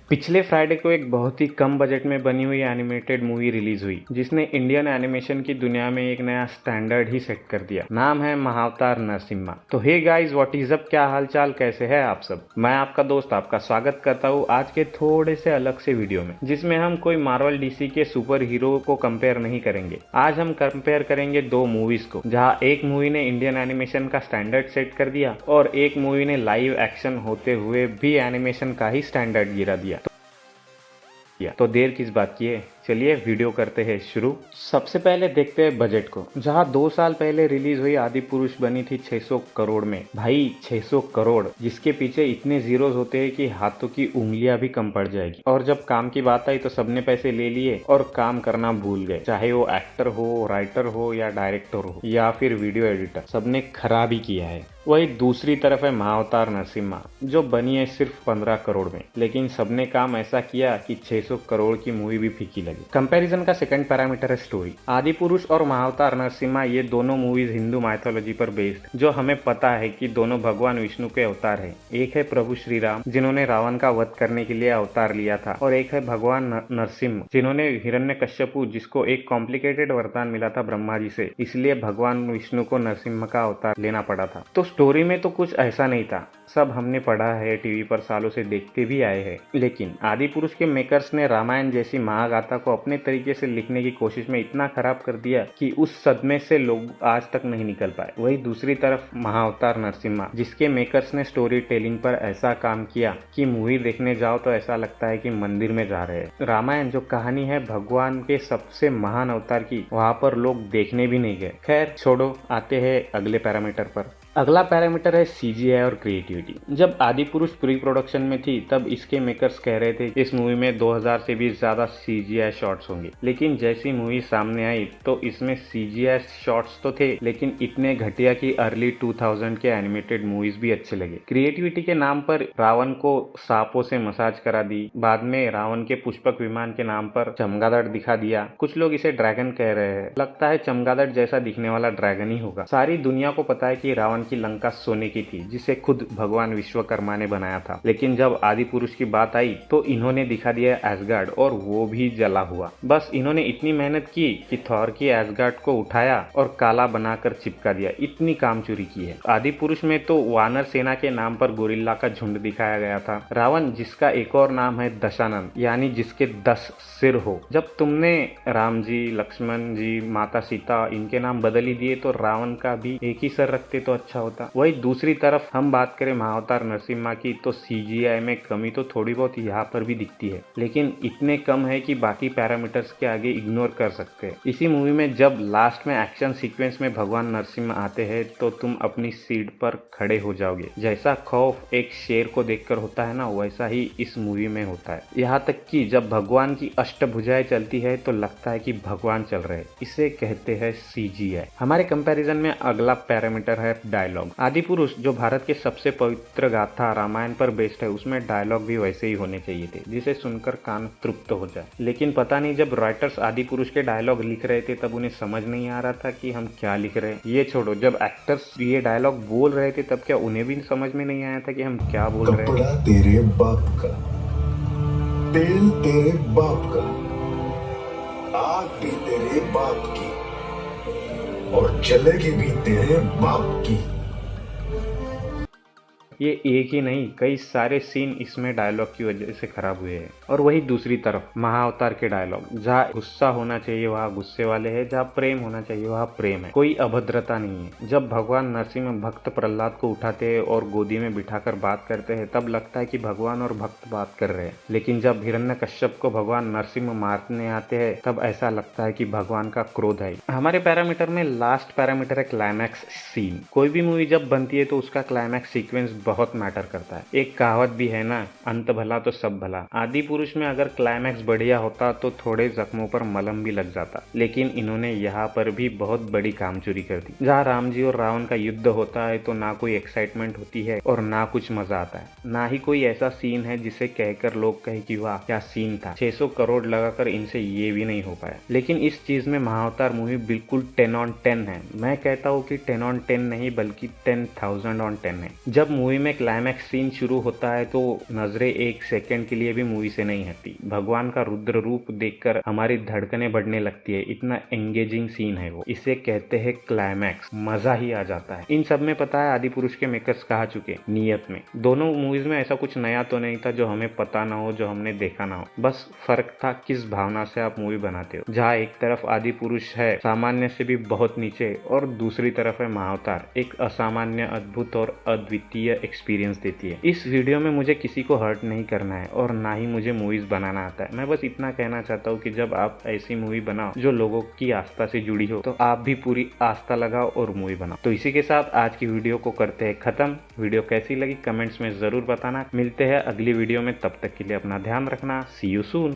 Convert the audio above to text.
पिछले फ्राइडे को एक बहुत ही कम बजट में बनी हुई एनिमेटेड मूवी रिलीज हुई जिसने इंडियन एनिमेशन की दुनिया में एक नया स्टैंडर्ड ही सेट कर दिया। नाम है महाअवतार नरसिम्हा। तो hey guys, what is up, क्या हालचाल, कैसे है आप सब। मैं आपका दोस्त आपका स्वागत करता हूँ आज के थोड़े से अलग से वीडियो में, जिसमें हम कोई मार्वल डीसी के सुपर हीरो को कंपेयर नहीं करेंगे। आज हम कंपेयर करेंगे दो मूवीज को, जहाँ एक मूवी ने इंडियन एनिमेशन का स्टैंडर्ड सेट कर दिया और एक मूवी ने लाइव एक्शन होते हुए भी एनिमेशन का ही स्टैंडर्ड गिरा दिया। तो देर किस बात की है, चलिए वीडियो करते हैं शुरू। सबसे पहले देखते हैं बजट को। जहां 2 साल पहले रिलीज हुई आदि पुरुष बनी थी 600 करोड़ में। भाई 600 करोड़, जिसके पीछे इतने जीरोस होते हैं कि हाथों की उंगलियां भी कम पड़ जाएगी। और जब काम की बात आई तो सबने पैसे ले लिए और काम करना भूल गए, चाहे वो एक्टर हो, राइटर हो या डायरेक्टर हो या फिर वीडियो एडिटर, सबने खराब ही किया है। वही दूसरी तरफ है महाअवतार नरसिम्हा, जो बनी है सिर्फ 15 करोड़ में, लेकिन सबने काम ऐसा किया कि 600 करोड़ की मूवी भी फीकी लगी। कंपैरिजन का सेकंड पैरामीटर है स्टोरी। आदि पुरुष और महाअवतार नरसिम्हा ये दोनों मूवीज हिंदू माइथोलॉजी पर बेस्ड, जो हमें पता है कि दोनों भगवान विष्णु के अवतार हैं। एक है प्रभु श्री राम, जिन्होंने रावण का वध करने के लिए अवतार लिया था, और एक है भगवान नरसिम्हा, जिन्होंने हिरण्यकश्यपु, जिसको एक कॉम्प्लिकेटेड वरदान मिला था ब्रह्मा जी से, इसलिए भगवान विष्णु को नरसिम्हा का अवतार लेना पड़ा था। तो स्टोरी में तो कुछ ऐसा नहीं था, सब हमने पढ़ा है, टीवी पर सालों से देखते भी आए हैं। लेकिन आदि पुरुष के मेकर्स ने रामायण जैसी महागाथा को अपने तरीके से लिखने की कोशिश में इतना खराब कर दिया कि उस सदमे से लोग आज तक नहीं निकल पाए। वही दूसरी तरफ महाअवतार नरसिम्हा, जिसके मेकर्स ने स्टोरी टेलिंग पर ऐसा काम किया कि मूवी देखने जाओ तो ऐसा लगता है कि मंदिर में जा रहे हैं। रामायण जो कहानी है भगवान के सबसे महान अवतार की, वहां पर लोग देखने भी नहीं गए। खैर छोड़ो, आते हैं अगले पैरामीटर पर। अगला पैरामीटर है सीजीआई और क्रिएटिविटी। जब आदि पुरुष प्री प्रोडक्शन में थी तब इसके मेकर्स कह रहे थे इस मूवी में 2000 से भी ज्यादा सीजीआई शॉट्स होंगे, लेकिन जैसी मूवी सामने आई तो इसमें सीजीआई शॉट्स तो थे, लेकिन इतने घटिया कि अर्ली 2000 के एनिमेटेड मूवीज भी अच्छे लगे। क्रिएटिविटी के नाम पर रावण को सांपों से मसाज करा दी, बाद में रावण के पुष्पक विमान के नाम पर चमगादड़ दिखा दिया। कुछ लोग इसे ड्रैगन कह रहे हैं, लगता है चमगादड़ जैसा दिखने वाला ड्रैगन ही होगा। सारी दुनिया को पता है कि रावण की लंका सोने की थी, जिसे खुद भगवान विश्वकर्मा ने बनाया था, लेकिन जब आदि पुरुष की बात आई तो इन्होंने दिखा दिया एसगार्ड, और वो भी जला हुआ। बस इन्होंने इतनी मेहनत की कि थॉर की एसगार्ड को उठाया और काला बनाकर चिपका दिया, इतनी कामचोरी की है। आदि पुरुष में तो वानर सेना के नाम पर गोरिल्ला का झुंड दिखाया गया था। रावण, जिसका एक और नाम है दशानन, यानी जिसके 10 सिर हो। जब तुमने राम जी, लक्ष्मण जी, माता सीता, इनके नाम बदल ही दिए तो रावण का भी एक ही सर रखते तो अच्छा होता। वही दूसरी तरफ हम बात करें महाअवतार नरसिम्हा की, तो सीजीआई में कमी तो थोड़ी बहुत यहाँ पर भी दिखती है, लेकिन इतने कम है कि बाकी पैरामीटर्स के आगे इग्नोर कर सकते हैं। इसी मूवी में जब लास्ट में एक्शन सीक्वेंस में भगवान नरसिम्हा आते हैं तो तुम अपनी सीट पर खड़े हो जाओगे। जैसा खौफ एक शेर को देखकर होता है ना, वैसा ही इस मूवी में होता है। यहाँ तक कि जब भगवान की अष्टभुजाएं चलती है तो लगता है कि भगवान चल रहे हैं। इसे कहते हैं सीजीआई। हमारे कंपैरिजन में अगला पैरामीटर है डायलॉग। आदि पुरुष, जो भारत के सबसे पवित्र गाथा रामायण पर बेस्ड है, उसमें डायलॉग भी वैसे ही होने चाहिए थे, जिसे सुनकर कान तृप्त हो जाए। लेकिन पता नहीं, जब राइटर्स आदि पुरुष के डायलॉग लिख रहे थे तब उन्हें समझ नहीं आ रहा था कि हम क्या लिख रहे हैं। ये छोड़ो, जब एक्टर्स ये डायलॉग बोल रहे थे तब क्या उन्हें भी समझ में नहीं आया था कि हम क्या बोल रहे हैं। कपड़ा तेरे बाप का, तेल तेरे बाप का, आग भी तेरे बाप की, और जलेगी भी तेरे बाप की। ये एक ही नहीं, कई सारे सीन इसमें डायलॉग की वजह से खराब हुए हैं। और वही दूसरी तरफ महाअवतार के डायलॉग, जहाँ गुस्सा होना चाहिए वहाँ गुस्से वाले हैं, जहाँ प्रेम होना चाहिए वहाँ प्रेम है, कोई अभद्रता नहीं है। जब भगवान नरसिम्हा भक्त प्रहलाद को उठाते हैं और गोदी में बिठाकर बात करते हैं तब लगता है कि भगवान और भक्त बात कर रहे हैं, लेकिन जब हिरण्यकश्यप को भगवान नरसिम्हा मारने आते हैं तब ऐसा लगता है कि भगवान का क्रोध है। हमारे पैरामीटर में लास्ट पैरामीटर है क्लाइमैक्स सीन। कोई भी मूवी जब बनती है तो उसका क्लाइमैक्स सीक्वेंस बहुत मैटर करता है। एक कहावत भी है ना, अंत भला तो सब भला। आदि पुरुष में अगर क्लाइमैक्स बढ़िया होता तो थोड़े जख्मों पर मलहम भी लग जाता, लेकिन इन्होंने यहाँ पर भी बहुत बड़ी कामचोरी कर दी। जहाँ राम जी और रावण का युद्ध होता है तो ना कोई एक्साइटमेंट होती है और ना कुछ मजा आता है, ना ही कोई ऐसा सीन है जिसे कहकर लोग कहे कि वाह क्या सीन था। 600 करोड़ लगाकर इनसे ये भी नहीं हो पाया। लेकिन इस चीज में महाअवतार मूवी बिल्कुल 10 on 10 है। मैं कहता हूँ कि 10 on 10 नहीं बल्कि 10,000 on 10 है। जब मूवी मूवी में क्लाइमैक्स सीन शुरू होता है तो नजरें एक सेकंड के लिए भी मूवी से नहीं हटती। भगवान का रुद्र रूप देखकर हमारी धड़कनें बढ़ने लगती है। इतना एंगेजिंग सीन है वो, इसे कहते हैं क्लाइमैक्स। मजा ही आ जाता है। इन सब में पता है आदि पुरुष के मेकर्स कहा चुके नियत में। दोनों मूवीज में ऐसा कुछ नया तो नहीं था जो हमें पता ना हो, जो हमने देखा ना हो। बस फर्क था किस भावना से आप मूवी बनाते हो। जहाँ एक तरफ आदि पुरुष है सामान्य से भी बहुत नीचे और दूसरी तरफ है महाअवतार, एक असामान्य, अद्भुत और अद्वितीय एक्सपीरियंस देती है। इस वीडियो में मुझे किसी को हर्ट नहीं करना है और ना ही मुझे मूवीज बनाना आता है। मैं बस इतना कहना चाहता हूँ कि जब आप ऐसी मूवी बनाओ जो लोगों की आस्था से जुड़ी हो तो आप भी पूरी आस्था लगाओ और मूवी बनाओ। तो इसी के साथ आज की वीडियो को करते हैं खत्म। वीडियो कैसी लगी कमेंट्स में जरूर बताना। मिलते हैं अगली वीडियो में, तब तक के लिए अपना ध्यान रखना। सी यू सून।